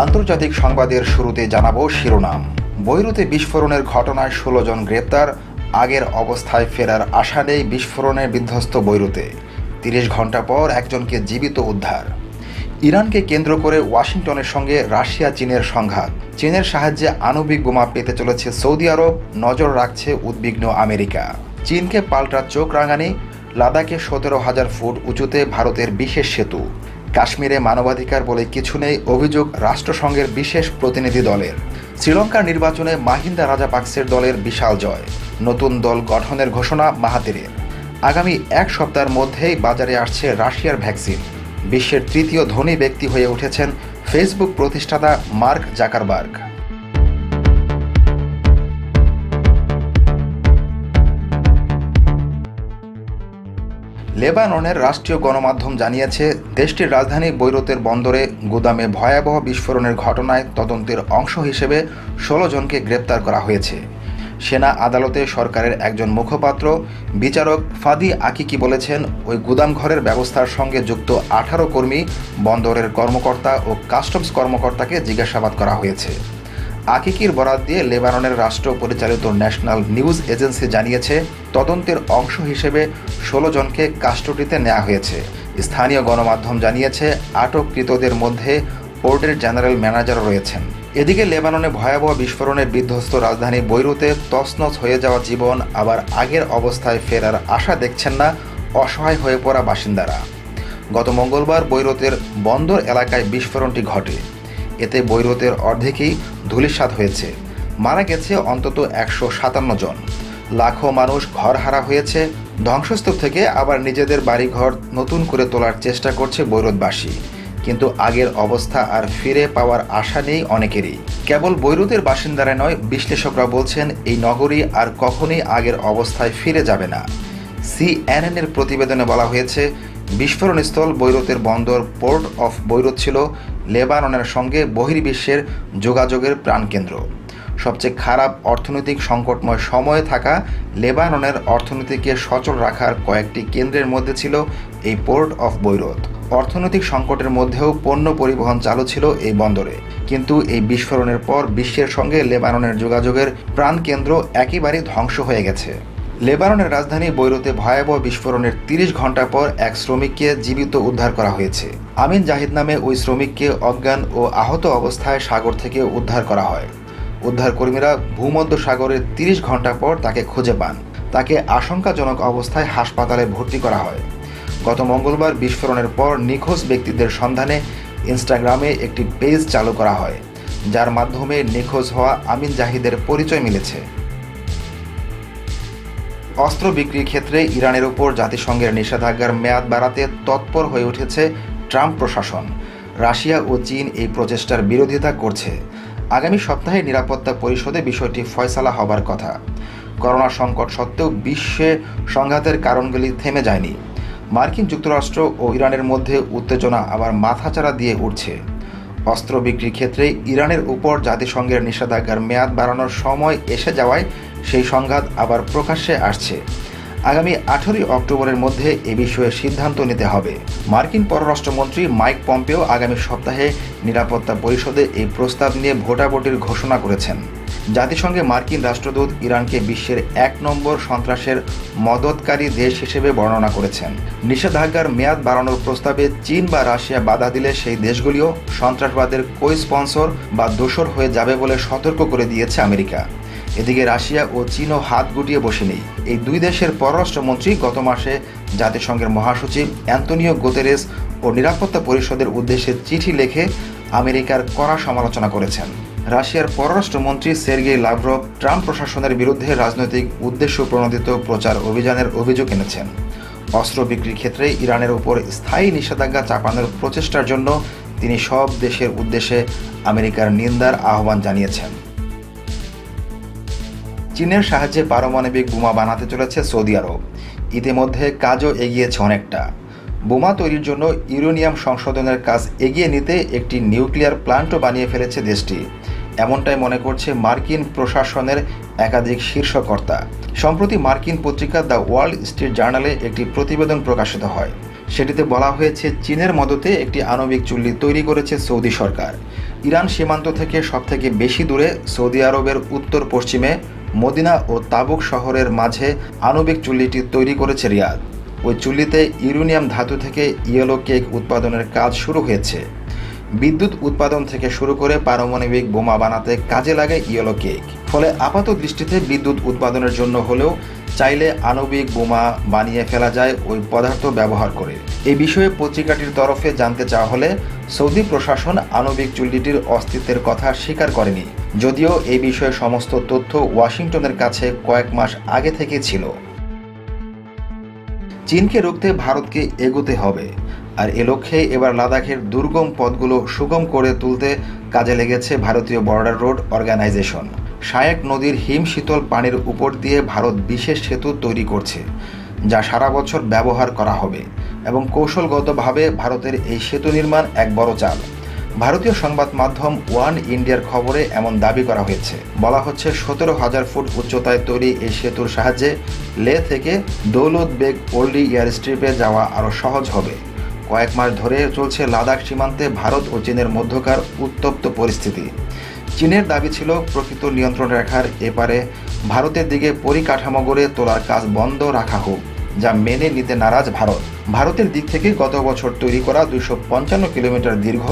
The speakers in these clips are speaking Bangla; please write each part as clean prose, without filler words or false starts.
আন্তর্জাতিক সংবাদের শুরুতে জানাবো শিরোনাম। বৈরুতে বিস্ফোরণের ঘটনায় ১৬ জন গ্রেপ্তার। আগের অবস্থায় ফেরার আশা নেই বিস্ফোরণে বিধ্বস্ত বৈরুতে। ৩০ ঘন্টা পর একজনকে জীবিত উদ্ধার। ইরানকে কেন্দ্র করে ওয়াশিংটনের সঙ্গে রাশিয়া চীনের সংঘাত। চীনের সাহায্যে আণবিক বোমা পেতে চলেছে সৌদি আরব, নজর রাখছে উদ্বিগ্ন আমেরিকা। চীনকে পাল্টা চোখ রাঙানি। লাদাখে ১৭,০০০ ফুট উঁচুতে ভারতের বিশেষ সেতু। কাশ্মীরে মানবাধিকার বলে কিছু নেই, অভিযোগ রাষ্ট্রসংঘের বিশেষ প্রতিনিধি দলের। শ্রীলঙ্কার নির্বাচনে মাহিন্দা রাজাপাকসের দলের বিশাল জয়। নতুন দল গঠনের ঘোষণা মাহাতিরের। আগামী এক সপ্তাহের মধ্যেই বাজারে আসছে রাশিয়ার ভ্যাকসিন। বিশ্বের তৃতীয় ধনী ব্যক্তি হয়ে উঠেছেন ফেসবুক প্রতিষ্ঠাতা মার্ক জাকারবার্গ। লেবাননের রাষ্ট্রীয় গণমাধ্যম জানিয়েছে, দেশটির রাজধানী বৈরুতের বন্দরে গুদামে ভয়াবহ বিস্ফোরণের ঘটনায় তদন্তের অংশ হিসেবে ১৬ জনকে গ্রেপ্তার করা হয়েছে। সেনা আদালতে সরকারের একজন মুখপাত্র বিচারক ফাদি আকিকি বলেছেন, ওই গুদামঘরের ব্যবস্থার সঙ্গে যুক্ত ১৮ কর্মী, বন্দরের কর্মকর্তা ও কাস্টমস কর্মকর্তাকে জিজ্ঞাসাবাদ করা হয়েছে। আকিকির বরাত দিয়ে লেবাননের রাষ্ট্র পরিচালিত ন্যাশনাল নিউজ এজেন্সি জানিয়েছে, তদন্তের অংশ হিসেবে ১৬ জনকে কাস্টডিতে নেওয়া হয়েছে। স্থানীয় গণমাধ্যম জানিয়েছে, আটককৃতদের মধ্যে পোর্টের জেনারেল ম্যানেজারও রয়েছেন। এদিকে লেবাননে ভয়াবহ বিস্ফোরণে বিধ্বস্ত রাজধানী বৈরুতে তছনছ হয়ে যাওয়া জীবন আবার আগের অবস্থায় ফেরার আশা দেখছেন না অসহায় হয়ে পড়া বাসিন্দারা। গত মঙ্গলবার বৈরুতের বন্দর এলাকায় বিস্ফোরণটি ঘটে। এতে বৈরুতের অর্ধেকই ধূলিসাৎ হয়েছে। মারা গেছে অন্তত ১৫৭ জন। লাখো মানুষ ঘরহারা হয়েছে। ধ্বংসস্তূপ থেকে আবার নিজেদের বাড়িঘর নতুন করে তোলার চেষ্টা করছে বৈরুতবাসী। কিন্তু আগের অবস্থা আর ফিরে পাওয়ার আশা নেই অনেকেরই। কেবল বৈরুতের বাসিন্দারা নয়, বিশ্লেষকরা বলছেন এই নগরী আর কখনোই আগের অবস্থায় ফিরে যাবে না। সিএনএনের প্রতিবেদনে বলা হয়েছে, বিস্ফোরণস্থল বৈরুতের বন্দর পোর্ট অফ বৈরুত ছিল লেবাননের সঙ্গে বহির্বিশ্বের যোগাযোগের প্রাণকেন্দ্র। সবচেয়ে খারাপ অর্থনৈতিক সংকটময় সময়ে থাকা লেবাননের অর্থনীতিকে সচল রাখার কয়েকটি কেন্দ্রের মধ্যে ছিল এই পোর্ট অফ বৈরুত। অর্থনৈতিক সংকটের মধ্যেও পণ্য পরিবহন চালু ছিল এই বন্দরে। কিন্তু এই বিস্ফোরণের পর বিশ্বের সঙ্গে লেবাননের যোগাযোগের প্রাণকেন্দ্র একেবারেই ধ্বংস হয়ে গেছে। লেবাননের রাজধানী বৈরুতে ভয়াবহ বিস্ফোরণের ৩০ ঘন্টা পর এক শ্রমিককে জীবিত উদ্ধার করা হয়েছে। আমিন জাহিদ নামে ওই শ্রমিককে অজ্ঞান ও আহত অবস্থায় সাগর থেকে উদ্ধার করা হয়। উদ্ধারকর্মীরা ভূমধ্য সাগরের ৩০ ঘন্টা পর তাকে খুঁজে পান। তাকে আশঙ্কাজনক অবস্থায় হাসপাতালে ভর্তি করা হয়। গত মঙ্গলবার বিস্ফোরণের পর নিখোঁজ ব্যক্তিদের সন্ধানে ইনস্টাগ্রামে একটি পেজ চালু করা হয়, যার মাধ্যমে নিখোঁজ হওয়া আমিন জাহিদের পরিচয় মিলেছে। অস্ত্র বিক্রির ক্ষেত্রে ইরানের উপর জাতিসংঘের নিষেধাজ্ঞার মেয়াদ বাড়াতে তৎপর হয়ে উঠেছে ট্রাম্প প্রশাসন। রাশিয়া ও চীন এই প্রচেষ্টার বিরোধিতা করছে। আগামী সপ্তাহে নিরাপত্তা পরিষদে বিষয়টি ফয়সালা হবার কথা। করোনা সংকট সত্ত্বেও বিশ্বে সংঘাতের কারণগুলি থেমে যায়নি। মার্কিন যুক্তরাষ্ট্র ও ইরানের মধ্যে উত্তেজনা আবার মাথাচাড়া দিয়ে উঠছে। অস্ত্র বিক্রির ক্ষেত্রে ইরানের উপর জাতিসংঘের নিষেধাজ্ঞার মেয়াদ বাড়ানোর সময় এসে যাওয়ায় সেই সংঘাত আবার প্রকাশ্যে আসছে। আগামী 18 অক্টোবরের মধ্যে এ বিষয়ে সিদ্ধান্ত নিতে হবে। মার্কিন পররাষ্ট্রমন্ত্রী মাইক পম্পেও আগামী সপ্তাহে নিরাপত্তা পরিষদে এই প্রস্তাব নিয়ে ভোটাভুটির ঘোষণা করেছেন। জাতিসংঘে মার্কিন রাষ্ট্রদূত ইরানকে বিশ্বের ১ নম্বর সন্ত্রাসের মদতকারী দেশ হিসেবে বর্ণনা করেছেন। নিষেধাজ্ঞার মেয়াদ বাড়ানোর প্রস্তাবে চীন বা রাশিয়া বাধা দিলে সেই দেশগুলিও সন্ত্রাসবাদের কো-স্পন্সর বা দোসর হয়ে যাবে বলে সতর্ক করে দিয়েছে আমেরিকা। এদিকে রাশিয়া ও চীনও হাত গুটিয়ে বসে নেই। এই দুই দেশের পররাষ্ট্রমন্ত্রী গত মাসে জাতিসংঘের মহাসচিব অ্যান্তোনিও গুতেরেস ও নিরাপত্তা পরিষদের উদ্দেশ্যে চিঠি লিখে আমেরিকার কড়া সমালোচনা করেছেন। রাশিয়ার পররাষ্ট্রমন্ত্রী সের্গেই লাভরভ ট্রাম্প প্রশাসনের বিরুদ্ধে রাজনৈতিক উদ্দেশ্য প্রণোদিত প্রচার অভিযানের অভিযোগ এনেছেন। অস্ত্র বিক্রির ক্ষেত্রে ইরানের উপর স্থায়ী নিষেধাজ্ঞা চাপানোর প্রচেষ্টার জন্য তিনি সব দেশের উদ্দেশ্যে আমেরিকার নিন্দার আহ্বান জানিয়েছেন। চীনের সাহায্যে পারমাণবিক বোমা বানাতে চলেছে সৌদি আরব। ইতিমধ্যে কাজও এগিয়েছে অনেকটা। বোমা তৈরির জন্য ইউরেনিয়াম সংশোধনের কাজ এগিয়ে নিতে একটি নিউক্লিয়ার প্ল্যান্টও বানিয়ে ফেলেছে দেশটি। এমনটাই মনে করছে মার্কিন প্রশাসনের একাধিক শীর্ষকর্তা। সম্প্রতি মার্কিন পত্রিকা দ্য ওয়াল স্ট্রিট জার্নালে একটি প্রতিবেদন প্রকাশিত হয়। সেটিতে বলা হয়েছে, চীনের মদতে একটি আণবিক চুল্লি তৈরি করেছে সৌদি সরকার। ইরান সীমান্ত থেকে সবথেকে বেশি দূরে সৌদি আরবের উত্তর পশ্চিমে মদিনা ও তাবুক শহরের মাঝে আণবিক চুল্লিটি তৈরি করেছে রিয়াদ। ওই চুল্লিতে ইউরেনিয়াম ধাতু থেকে ইয়েলো কেক উৎপাদনের কাজ শুরু হয়েছে। বিদ্যুৎ উৎপাদন থেকে শুরু করে পারমাণবিক বোমা বানাতে কাজে লাগে ইয়েলো কেক। ফলে আপাত দৃষ্টিতে বিদ্যুৎ উৎপাদনের জন্য হলেও চাইলে আণবিক বোমা বানিয়ে ফেলা যায় ওই পদার্থ ব্যবহার করে। এই বিষয়ে পত্রিকাটির তরফে জানতে চাওয়া হলে সৌদি প্রশাসন আণবিক চুল্লিটির অস্তিত্বের কথা স্বীকার করেনি, যদিও এই বিষয়ে সমস্ত তথ্য ওয়াশিংটনের কাছে কয়েক মাস আগে থেকে ছিল। চীনকে রুখতে ভারতকে এগোতে হবে, আর এ লক্ষ্যে এবার লাদাখের দুর্গম পথগুলো সুগম করে তুলতে কাজে লেগেছে ভারতীয় বর্ডার রোড অর্গানাইজেশন। শায়েক নদীর হিম শীতল পানির উপর দিয়ে ভারত বিশেষ সেতু তৈরি করছে, যা সারা বছর ব্যবহার করা হবে এবং কৌশলগতভাবে ভারতের এই সেতু নির্মাণ এক বড় চাল। ভারতীয় সংবাদ মাধ্যম ওয়ান ইন্ডিয়ার খবরে এমন দাবি করা হয়েছে। বলা হচ্ছে 17,000 ফুট উচ্চতায় তৈরি এই সেতুর সাহায্যে লে থেকে দৌলত বেগ ওল্ডি এয়ারস্ট্রিপে যাওয়া আরও সহজ হবে। কয়েক মাস ধরে চলছে লাদাখ সীমান্তে ভারত ও চীনের মধ্যকার উত্তপ্ত পরিস্থিতি। চীনের দাবি ছিল প্রকৃত নিয়ন্ত্রণ রেখার এপারে ভারতের দিকে পরিকাঠামো গড়ে তোলার কাজ বন্ধ রাখা হোক, যা মেনে নিতে নারাজ ভারত। ভারতের দিক থেকে গত বছর তৈরি করা 255 কিলোমিটার দীর্ঘ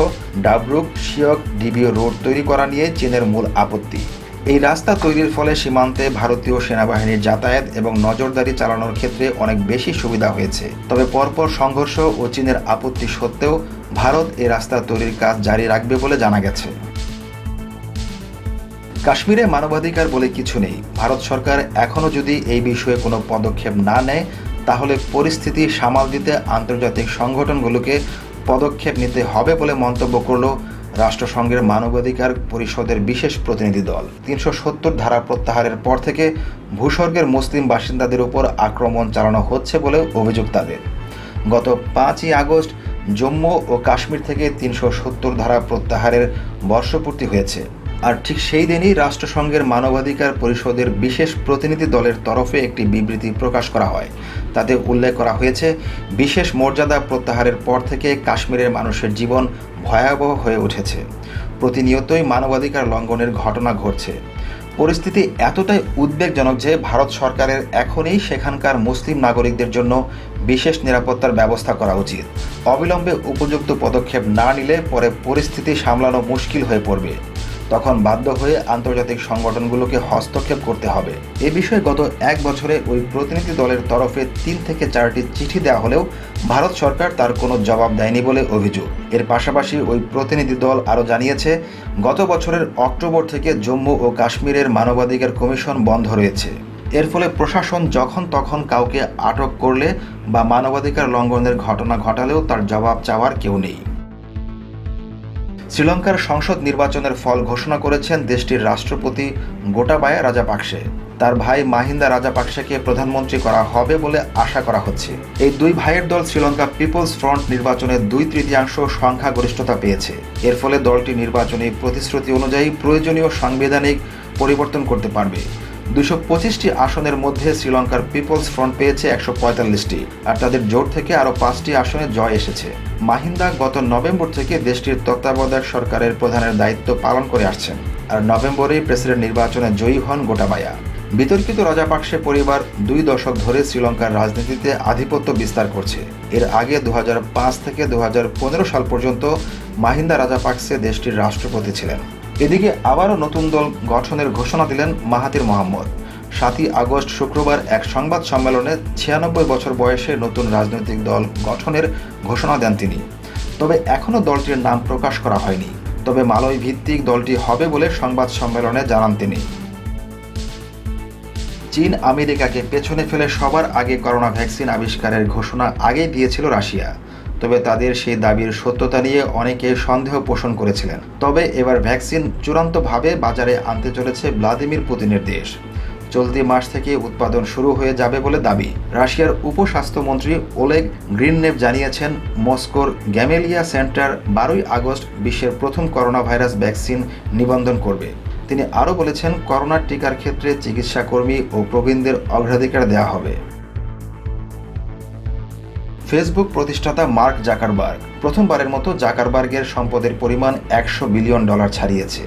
ডাবরুক শিয়ক ডিবিও রোড তৈরি করা নিয়ে চীনের মূল আপত্তি। এই রাস্তা তৈরির ফলে সীমান্তে ভারতীয় সেনাবাহিনীর যাতায়াত এবং নজরদারি চালানোর ক্ষেত্রে অনেক বেশি সুবিধা হয়েছে। তবে পরপর সংঘর্ষ ও চীনের আপত্তি সত্ত্বেও ভারত এই রাস্তা তৈরির কাজ জারি রাখবে বলে জানা গেছে। কাশ্মীরে মানবাধিকার বলে কিছু নেই। ভারত সরকার এখনও যদি এই বিষয়ে কোনো পদক্ষেপ না নেয়, তাহলে পরিস্থিতি সামাল দিতে আন্তর্জাতিক সংগঠনগুলোকে পদক্ষেপ নিতে হবে বলে মন্তব্য করল রাষ্ট্রসংঘের মানবাধিকার পরিষদের বিশেষ প্রতিনিধি দল। 370 ধারা প্রত্যাহারের পর থেকে ভূস্বর্গের মুসলিম বাসিন্দাদের উপর আক্রমণ চালানো হচ্ছে বলে অভিযোগ তাদের। গত 5ই আগস্ট জম্মু ও কাশ্মীর থেকে 370 ধারা প্রত্যাহারের বর্ষপূর্তি হয়েছে। আর ঠিক সেই দিনই রাষ্ট্রসংঘের মানবাধিকার পরিষদের বিশেষ প্রতিনিধি দলের তরফে একটি বিবৃতি প্রকাশ করা হয়। তাতে উল্লেখ করা হয়েছে, বিশেষ মর্যাদা প্রত্যাহারের পর থেকে কাশ্মীরের মানুষের জীবন ভয়াবহ হয়ে উঠেছে। প্রতিনিয়তই মানবাধিকার লঙ্ঘনের ঘটনা ঘটছে। পরিস্থিতি এতটাই উদ্বেগজনক যে ভারত সরকারের এখনই সেখানকার মুসলিম নাগরিকদের জন্য বিশেষ নিরাপত্তার ব্যবস্থা করা উচিত। অবিলম্বে উপযুক্ত পদক্ষেপ না নিলে পরে পরিস্থিতি সামলানো মুশকিল হয়ে পড়বে। তখন বাধ্য হয়ে আন্তর্জাতিক সংগঠনগুলোকে হস্তক্ষেপ করতে হবে। এ বিষয়ে গত 1 বছরে ওই প্রতিনিধি দলের তরফে 3 থেকে 4টি চিঠি দেওয়া হলেও ভারত সরকার তার কোনো জবাব দেয়নি বলে অভিযোগ। এর পাশাপাশি ওই প্রতিনিধি দল আরও জানিয়েছে, গত বছরের অক্টোবর থেকে জম্মু ও কাশ্মীরের মানবাধিকার কমিশন বন্ধ রয়েছে। এর ফলে প্রশাসন যখন তখন কাউকে আটক করলে বা মানবাধিকার লঙ্ঘনের ঘটনা ঘটালেও তার জবাব চাওয়ার কেউ নেই। শ্রীলঙ্কার সংসদ নির্বাচনের ফল ঘোষণা করেছেন দেশটির রাষ্ট্রপতি গোটাবায়া রাজাপাকসে। তার ভাই মাহিন্দা রাজাপাকসেকে প্রধানমন্ত্রী করা হবে বলে আশা করা হচ্ছে। এই দুই ভাইয়ের দল শ্রীলঙ্কা পিপলস ফ্রন্ট নির্বাচনে 2/3 সংখ্যাগরিষ্ঠতা পেয়েছে। এর ফলে দলটি নির্বাচনী প্রতিশ্রুতি অনুযায়ী প্রয়োজনীয় সাংবিধানিক পরিবর্তন করতে পারবে। 225টি আসনের মধ্যে শ্রীলঙ্কার পিপলস ফ্রন্ট পেয়েছে 145টি, আর তাদের জোট থেকে আরও 5টি আসনে জয় এসেছে। মাহিন্দা গত নভেম্বর থেকে দেশটির তত্ত্বাবধায়ক সরকারের প্রধানের দায়িত্ব পালন করে আসছেন, আর নভেম্বরেই প্রেসিডেন্ট নির্বাচনে জয়ী হন গোটাবায়া। বিতর্কিত রাজাপাকসে পরিবার 2 দশক ধরে শ্রীলঙ্কার রাজনীতিতে আধিপত্য বিস্তার করছে। এর আগে 2005 থেকে 2015 সাল পর্যন্ত মাহিন্দা রাজাপাকসে দেশটির রাষ্ট্রপতি ছিলেন। এদিকে আবারও নতুন দল গঠনের ঘোষণা দিলেন মাহাথির মোহাম্মদ। 7ই আগস্ট শুক্রবার এক সংবাদ সম্মেলনে 96 বছর বয়সে নতুন রাজনৈতিক দল গঠনের ঘোষণা দেন তিনি। তবে এখনও দলটির নাম প্রকাশ করা হয়নি। তবে মালয় ভিত্তিক দলটি হবে বলে সংবাদ সম্মেলনে জানান তিনি। চীন আমেরিকাকে পেছনে ফেলে সবার আগে করোনা ভ্যাকসিন আবিষ্কারের ঘোষণা আগেই দিয়েছিল রাশিয়া। তবে তাদের সেই দাবির সত্যতা নিয়ে অনেকে সন্দেহ পোষণ করেছিলেন। তবে এবার ভ্যাকসিন চূড়ান্তভাবে বাজারে আনতে চলেছে ভ্লাদিমির পুতিনের দেশ। চলতি মাস থেকে উৎপাদন শুরু হয়ে যাবে বলে দাবি। রাশিয়ার উপস্বাস্থ্যমন্ত্রী ওলেগ গ্রিননেভ জানিয়েছেন, মস্কোর গ্যামেলিয়া সেন্টার 12ই আগস্ট বিশ্বের প্রথম করোনা ভাইরাস ভ্যাকসিন নিবন্ধন করবে। তিনি আরও বলেছেন, করোনার টিকার ক্ষেত্রে চিকিৎসাকর্মী ও প্রবীণদের অগ্রাধিকার দেওয়া হবে। ফেসবুক প্রতিষ্ঠাতা মার্ক জাকারবার্গ প্রথমবারের মতো জাকারবার্গের সম্পদের পরিমাণ $100 বিলিয়ন ছাড়িয়েছে,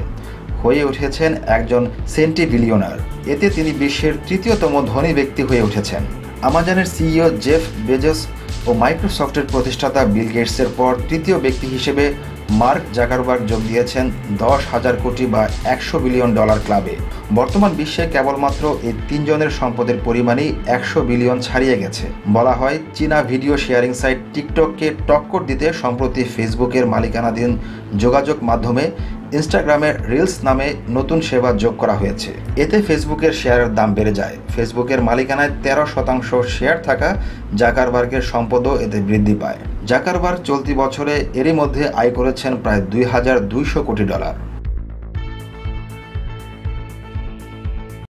হয়ে উঠেছেন একজন সেন্টিবিলিয়নার। এতে তিনি বিশ্বের তৃতীয়তম ধনী ব্যক্তি হয়ে উঠেছেন। আমাজনের সিইও জেফ বেজোস ও মাইক্রোসফটের প্রতিষ্ঠাতা বিল গেটসের পর তৃতীয় ব্যক্তি হিসেবে মার্ক জাকারবার্গ যোগ দিয়েছেন 10,000 কোটি বা $100 বিলিয়ন ক্লাবে। বর্তমান বিশ্বে কেবলমাত্র এই তিনজনের সম্পদের পরিমাণই 100 বিলিয়ন ছাড়িয়ে গেছে। বলা হয় চীনা ভিডিও শেয়ারিং সাইট টিকটককে টক্কর দিতে সম্প্রতি ফেসবুকের মালিকানাধীন যোগাযোগ মাধ্যমে ইনস্টাগ্রামের রিলস নামে নতুন সেবা যোগ করা হয়েছে। এতে ফেসবুকের শেয়ারের দাম বেড়ে যায়। ফেসবুকের মালিকানায় 13% শেয়ার থাকা জাকারবার্গের সম্পদও এতে বৃদ্ধি পায়। জাকারবার্গ চলতি বছরে এরই মধ্যে আয় করেছেন প্রায় $2,200 কোটি।